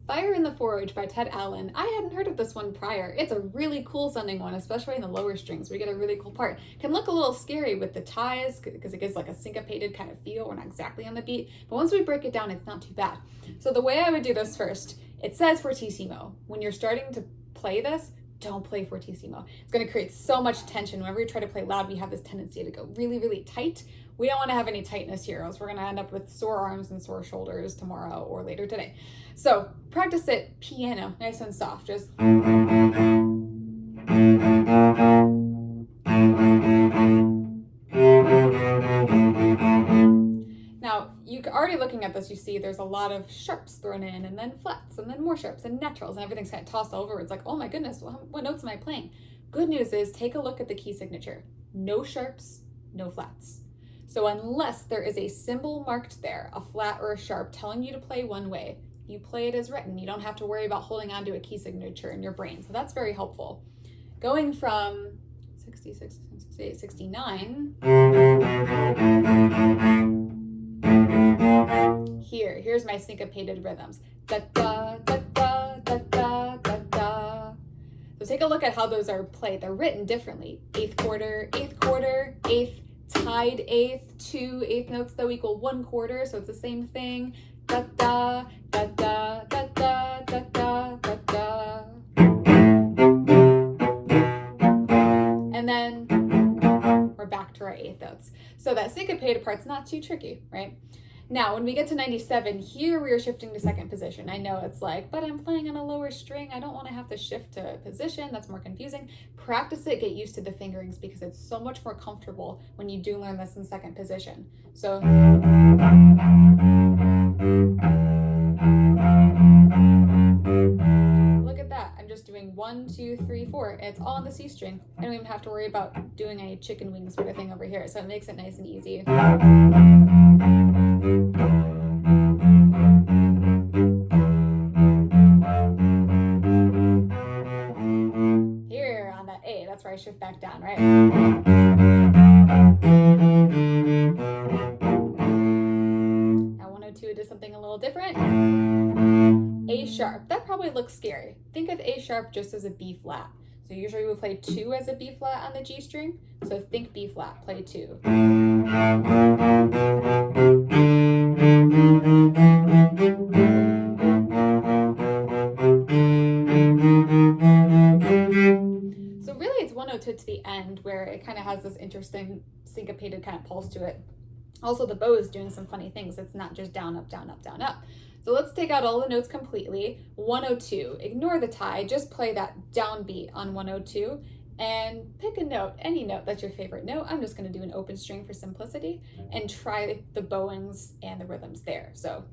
Fire in the Forge by Ted Allen. I hadn't heard of this one prior. It's a really cool sounding one, especially in the lower strings. We get a really cool part. Can look a little scary with the ties because it gives like a syncopated kind of feel. We're not exactly on the beat, but once we break it down, it's not too bad. So the way I would do this first, it says fortissimo. When you're starting to play this, don't play fortissimo. It's going to create so much tension. Whenever we try to play loud, we have this tendency to go really, really tight. We don't want to have any tightness here, else we're going to end up with sore arms and sore shoulders tomorrow or later today. So practice it piano, nice and soft. Just now, you're already looking at this, you see there's a lot of sharps thrown in, and then flats, and then more sharps, and naturals, and everything's kind of tossed over. It's like, oh my goodness, what notes am I playing? Good news is, take a look at the key signature. No sharps, no flats. So unless there is a symbol marked there, a flat or a sharp, telling you to play one way, you play it as written. You don't have to worry about holding on to a key signature in your brain. So that's very helpful. Going from 66, 68, 69. Here's my syncopated rhythms. Da da da da da da da da. So take a look at how those are played. They're written differently. Eighth quarter, eighth, tied eighth, 2 eighth notes though equal 1/4, so it's the same thing. Da da da da da da da da da da. And then we're back to our eighth notes. So that syncopated part's not too tricky, right? Now, when we get to 97, here we are shifting to second position. I know it's like, but I'm playing on a lower string. I don't want to have to shift to position. That's more confusing. Practice it, get used to the fingerings because it's so much more comfortable when you do learn this in second position. So, look at that. I'm just doing 1, 2, 3, 4. It's all on the C string. I don't even have to worry about doing a chicken wing sort of thing over here. So it makes it nice and easy. Here on that A, that's where I shift back down, right? At 102, it does something a little different. A sharp, that probably looks scary. Think of A sharp just as a B flat. So usually we play 2 as a B flat on the G string. So think B flat, play 2. So really it's 102 to the end where it kind of has this interesting syncopated kind of pulse to it. Also the bow is doing some funny things. It's not just down, up, down, up, down, up. So let's take out all the notes completely. 102, ignore the tie, just play that downbeat on 102 and pick a note, any note that's your favorite note. I'm just going to do an open string for simplicity and try the bowings and the rhythms there. So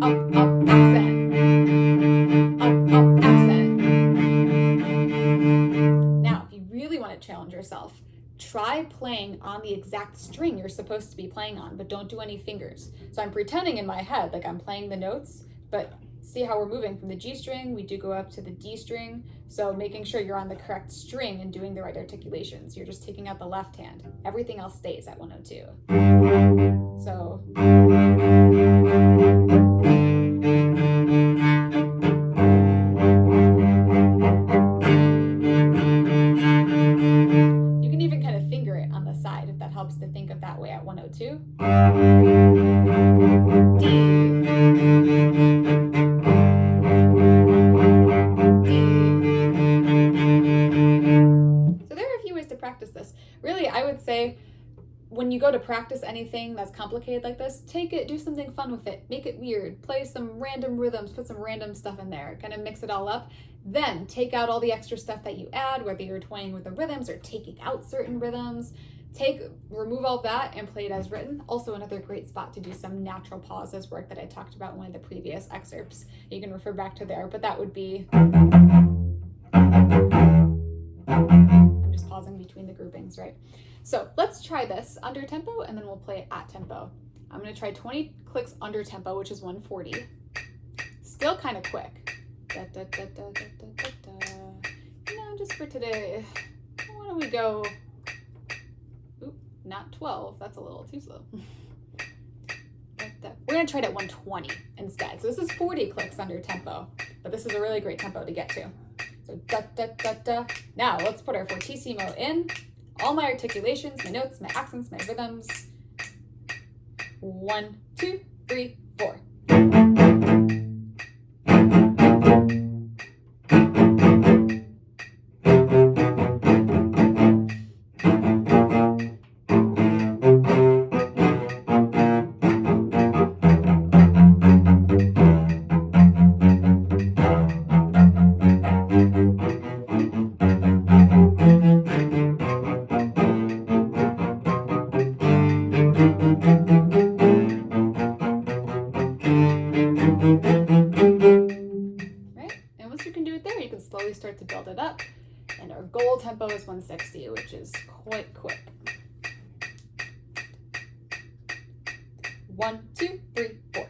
up, up, accent, up, accent. Now, if you really want to challenge yourself, try playing on the exact string you're supposed to be playing on, but don't do any fingers. So I'm pretending in my head like I'm playing the notes, but see how we're moving from the G string, we do go up to the D string. So making sure you're on the correct string and doing the right articulations. You're just taking out the left hand. Everything else stays at 102. So. You can even kind of finger it on the side if that helps to think of that way at 102. D. Practice this. Really, I would say when you go to practice anything that's complicated like this, take it, do something fun with it, make it weird, play some random rhythms, put some random stuff in there, kind of mix it all up. Then take out all the extra stuff that you add, whether you're toying with the rhythms or taking out certain rhythms. Remove all that and play it as written. Also another great spot to do some natural pauses work that I talked about in one of the previous excerpts. You can refer back to there, but that would be, I'm just pausing between the groupings, right? So let's try this under tempo and then we'll play it at tempo. I'm going to try 20 clicks under tempo, which is 140. Still kind of quick. Da, da, da, da, da, da, da. Now just for today, why don't we go, not 12, that's a little too slow. Da, We're gonna try it at 120 instead. So this is 40 clicks under tempo, but this is a really great tempo to get to. So da da da da. Now let's put our fortissimo in. All my articulations, my notes, my accents, my rhythms. 1, 2, 3, 4. Slowly start to build it up, and our goal tempo is 160, which is quite quick. 1, 2, 3, 4.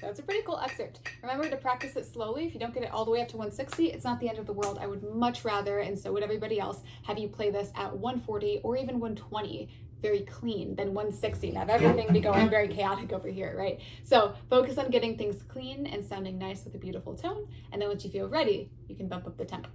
That's a pretty cool excerpt. Remember to practice it slowly. If you don't get it all the way up to 160, it's not the end of the world. I would much rather, and so would everybody else, have you play this at 140 or even 120, very clean, than 160 and have everything be going very chaotic over here, right? So focus on getting things clean and sounding nice with a beautiful tone, and then once you feel ready, you can bump up the tempo.